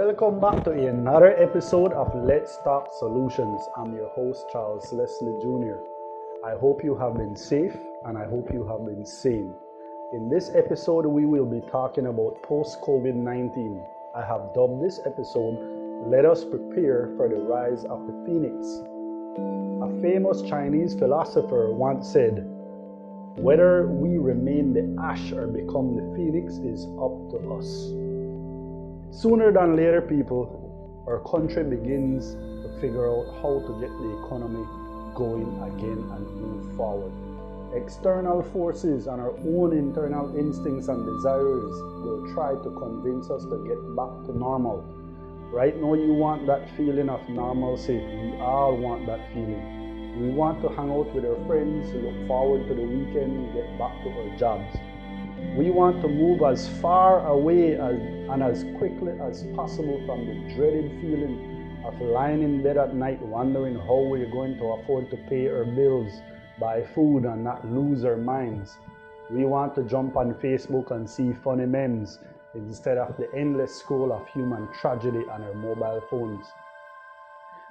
Welcome back to another episode of Let's Talk Solutions. I'm your host, Charles Leslie Jr. I hope you have been safe and I hope you have been sane. In this episode, we will be talking about post-COVID-19. I have dubbed this episode, Let Us Prepare for the Rise of the Phoenix. A famous Chinese philosopher once said, whether we remain the ash or become the phoenix is up to us. Sooner than later, people, our country begins to figure out how to get the economy going again and move forward. External forces and our own internal instincts and desires will try to convince us to get back to normal. Right now, you want that feeling of normalcy. We all want that feeling. We want to hang out with our friends, look forward to the weekend, get back to our jobs. We want to move as far away and as quickly as possible from the dreaded feeling of lying in bed at night wondering how we're going to afford to pay our bills, buy food and not lose our minds. We want to jump on Facebook and see funny memes instead of the endless scroll of human tragedy on our mobile phones.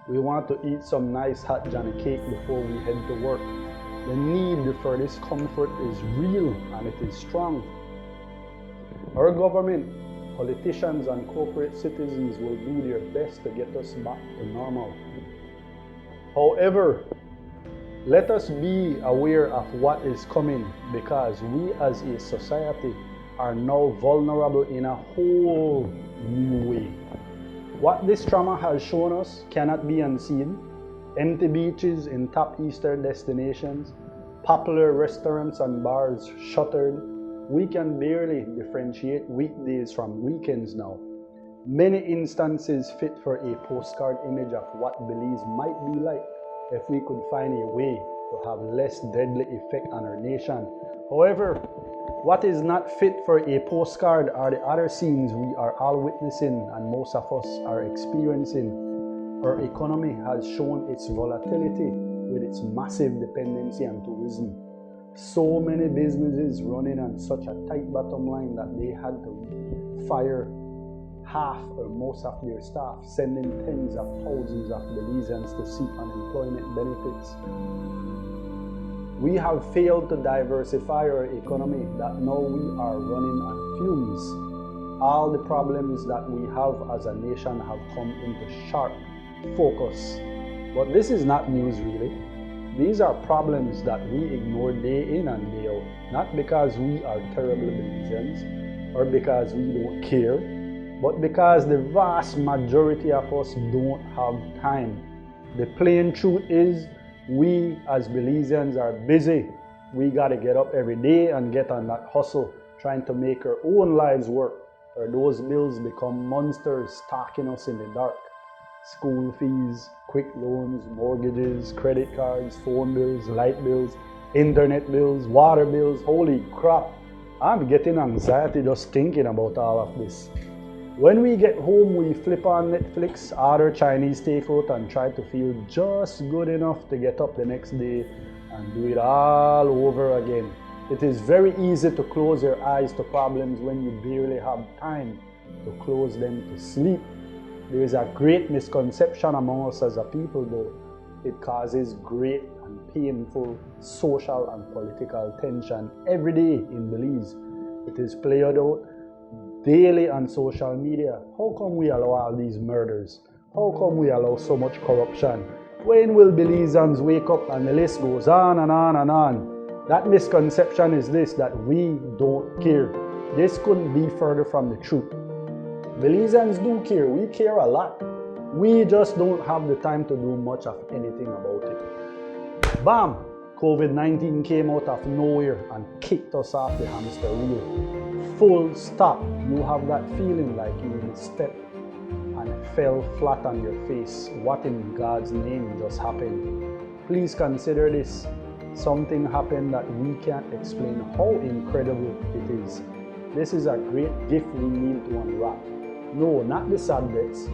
We want to eat some nice hot Johnny cake before we head to work. The need for this comfort is real and it is strong. Our government, politicians and corporate citizens will do their best to get us back to normal. However, let us be aware of what is coming because we as a society are now vulnerable in a whole new way. What this trauma has shown us cannot be unseen. Empty beaches in top Eastern destinations, popular restaurants and bars shuttered. We can barely differentiate weekdays from weekends now. Many instances fit for a postcard image of what Belize might be like if we could find a way to have less deadly effect on our nation. However, what is not fit for a postcard are the other scenes we are all witnessing and most of us are experiencing. Our economy has shown its volatility with its massive dependency on tourism. So many businesses running on such a tight bottom line that they had to fire half or most of their staff, sending tens of thousands of Belizeans to seek unemployment benefits. We have failed to diversify our economy that now we are running on fumes. All the problems that we have as a nation have come into sharp focus. But this is not news really. These are problems that we ignore day in and day out, not because we are terrible Belizeans or because we don't care, but because the vast majority of us don't have time. The plain truth is, we as Belizeans are busy. We gotta get up every day and get on that hustle, trying to make our own lives work, or those bills become monsters stalking us in the dark. School fees, quick loans, mortgages, credit cards, phone bills, light bills, internet bills, water bills. Holy crap, I'm getting anxiety just thinking about all of this. When we get home, we flip on Netflix, order Chinese takeout and try to feel just good enough to get up the next day and do it all over again. It is very easy to close your eyes to problems when you barely have time to close them to sleep. There is a great misconception among us as a people though. It causes great and painful social and political tension every day in Belize. It is played out daily on social media. How come we allow all these murders? How come we allow so much corruption? When will Belizeans wake up? And the list goes on and on and on. That misconception is this, that we don't care. This couldn't be further from the truth. Belizeans do care. We care a lot. We just don't have the time to do much of anything about it. Bam! COVID-19 came out of nowhere and kicked us off the hamster wheel. Full stop. You have that feeling like you stepped and fell flat on your face. What in God's name just happened? Please consider this. Something happened that we can't explain how incredible it is. This is a great gift we need to unwrap. No, not the subjects,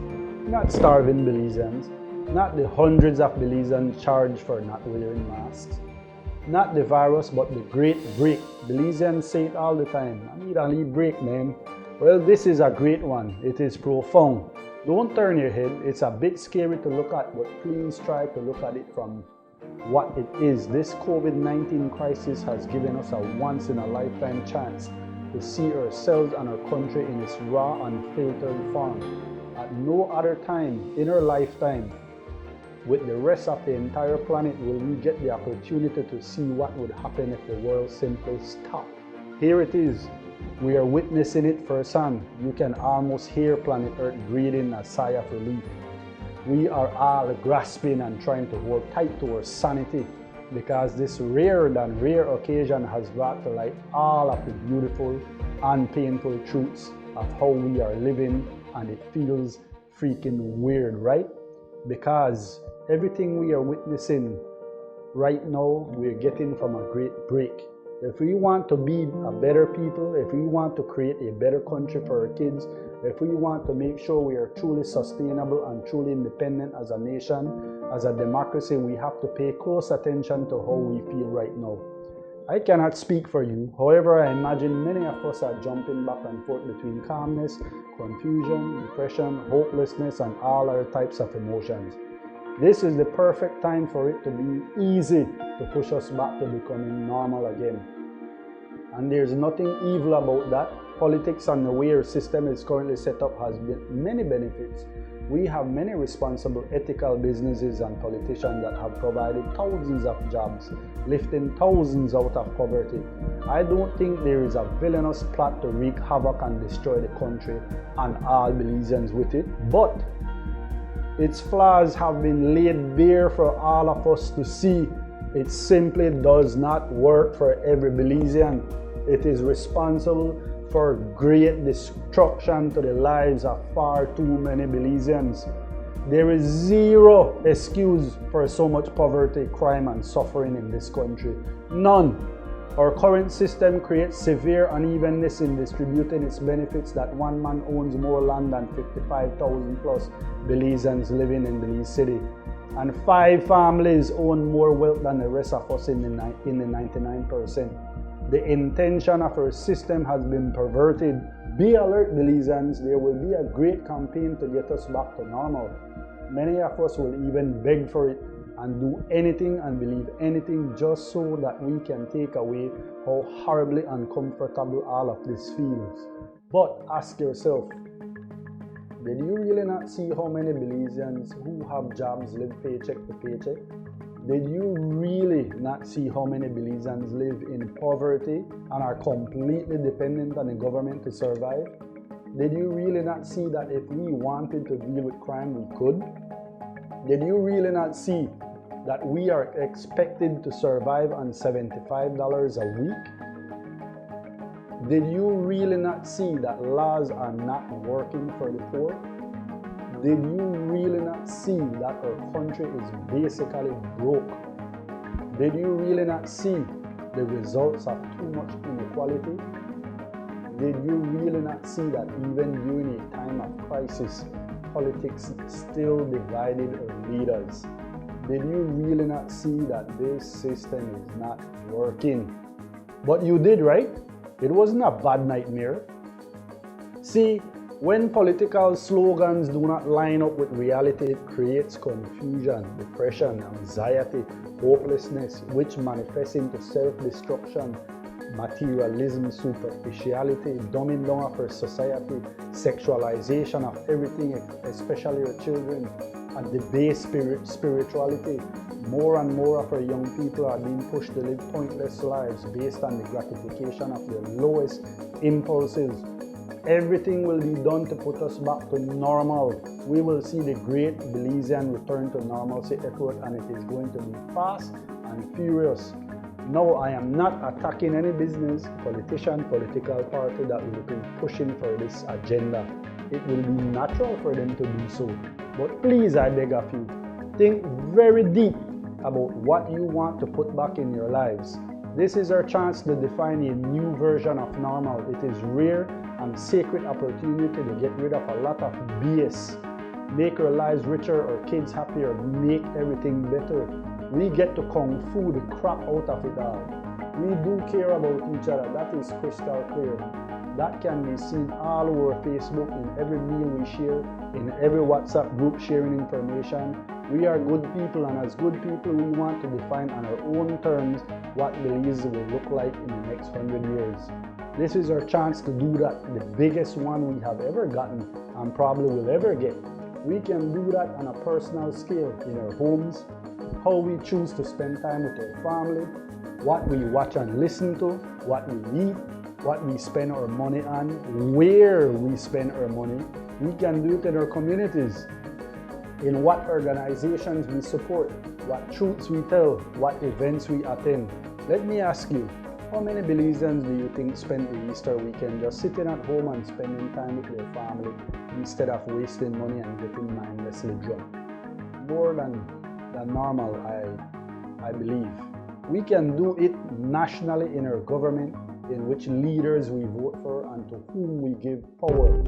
not starving Belizeans, not the hundreds of Belizeans charged for not wearing masks, not the virus, but the great break. Belizeans say it all the time. I need a lead break, man. Well, this is a great one. It is profound. Don't turn your head. It's a bit scary to look at, but please try to look at it from what it is. This COVID-19 crisis has given us a once-in-a-lifetime chance to see ourselves and our country in its raw, unfiltered form. At no other time in our lifetime, with the rest of the entire planet, will we get the opportunity to see what would happen if the world simply stopped. Here it is. We are witnessing it firsthand. You can almost hear planet Earth breathing a sigh of relief. We are all grasping and trying to hold tight to our sanity, because this rarer than rare occasion has brought to light all of the beautiful and painful truths of how we are living, and it feels freaking weird, right? Because everything we are witnessing right now, we're getting from a great break. If we want to be a better people, if we want to create a better country for our kids, if we want to make sure we are truly sustainable and truly independent as a nation, as a democracy, we have to pay close attention to how we feel right now. I cannot speak for you. However, I imagine many of us are jumping back and forth between calmness, confusion, depression, hopelessness, and all other types of emotions. This is the perfect time for it to be easy to push us back to becoming normal again. And there's nothing evil about that. Politics and the way our system is currently set up has many benefits. We have many responsible, ethical businesses and politicians that have provided thousands of jobs, lifting thousands out of poverty. I don't think there is a villainous plot to wreak havoc and destroy the country and all Belizeans with it. But its flaws have been laid bare for all of us to see. It simply does not work for every Belizean. It is responsible for great destruction to the lives of far too many Belizeans. There is zero excuse for so much poverty, crime, and suffering in this country. None. Our current system creates severe unevenness in distributing its benefits, that one man owns more land than 55,000 plus Belizeans living in Belize City. And 5 families own more wealth than the rest of us in the 99%. The intention of our system has been perverted. Be alert, Belizeans. There will be a great campaign to get us back to normal. Many of us will even beg for it and do anything and believe anything just so that we can take away how horribly uncomfortable all of this feels. But ask yourself, did you really not see how many Belizeans who have jobs live paycheck to paycheck? Did you really not see how many Belizeans live in poverty and are completely dependent on the government to survive? Did you really not see that if we wanted to deal with crime, we could? Did you really not see that we are expected to survive on $75 a week? Did you really not see that laws are not working for the poor? Did you really not see that our country is basically broke? Did you really not see the results of too much inequality? Did you really not see that even during a time of crisis, politics still divided our leaders? Did you really not see that this system is not working? But you did, right? It wasn't a bad nightmare. See, when political slogans do not line up with reality, it creates confusion, depression, anxiety, hopelessness, which manifests into self-destruction, materialism, superficiality, dumbing down of our society, sexualization of everything, especially our children, and debased spirituality. More and more of our young people are being pushed to live pointless lives based on the gratification of their lowest impulses. Everything will be done to put us back to normal. We will see the great Belizean return to normalcy effort, and it is going to be fast and furious. No, I am not attacking any business, politician, political party that will be pushing for this agenda. It will be natural for them to do so. But please, I beg of you, think very deep about what you want to put back in your lives. This is our chance to define a new version of normal. It is rare and sacred opportunity to get rid of a lot of BS. Make our lives richer, our kids happier, make everything better. We get to kung fu the crap out of it all. We do care about each other, that is crystal clear. That can be seen all over Facebook, in every meal we share, in every WhatsApp group sharing information. We are good people, and as good people, we want to define on our own terms what Belize will look like in the next 100 years. This is our chance to do that, the biggest one we have ever gotten and probably will ever get. We can do that on a personal scale in our homes, how we choose to spend time with our family, what we watch and listen to, what we eat, what we spend our money on, where we spend our money. We can do it in our communities, in what organizations we support, what truths we tell, what events we attend. Let me ask you, how many Belizeans do you think spend the Easter weekend just sitting at home and spending time with their family instead of wasting money and getting mindlessly drunk? More than normal, I believe. We can do it nationally in our government, in which leaders we vote for and to whom we give power.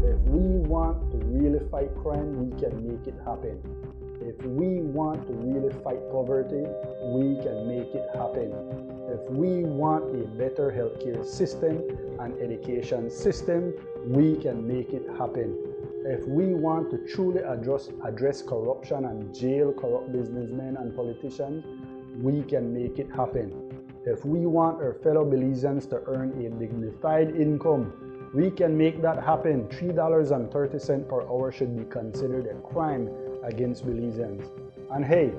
If we want to really fight crime, we can make it happen. If we want to really fight poverty, we can make it happen. If we want a better healthcare system and education system, we can make it happen. If we want to truly address corruption and jail corrupt businessmen and politicians, we can make it happen. If we want our fellow Belizeans to earn a dignified income, we can make that happen. $3.30 per hour should be considered a crime against Belizeans. And hey,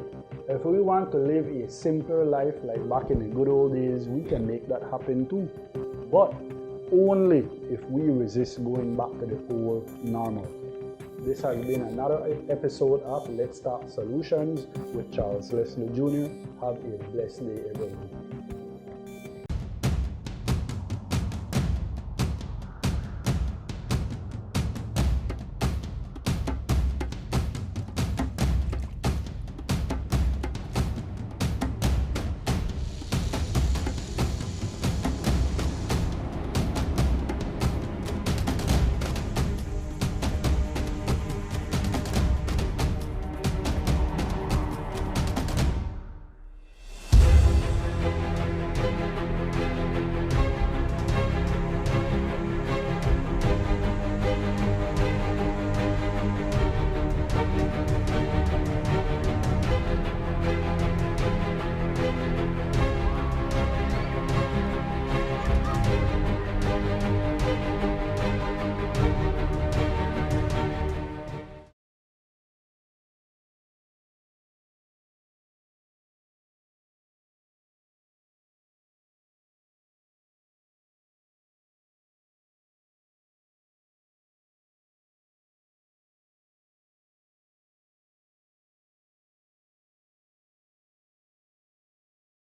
if we want to live a simpler life like back in the good old days, we can make that happen too. But only if we resist going back to the old normal. This has been another episode of Let's Talk Solutions with Charles Leslie Jr. Have a blessed day, everyone.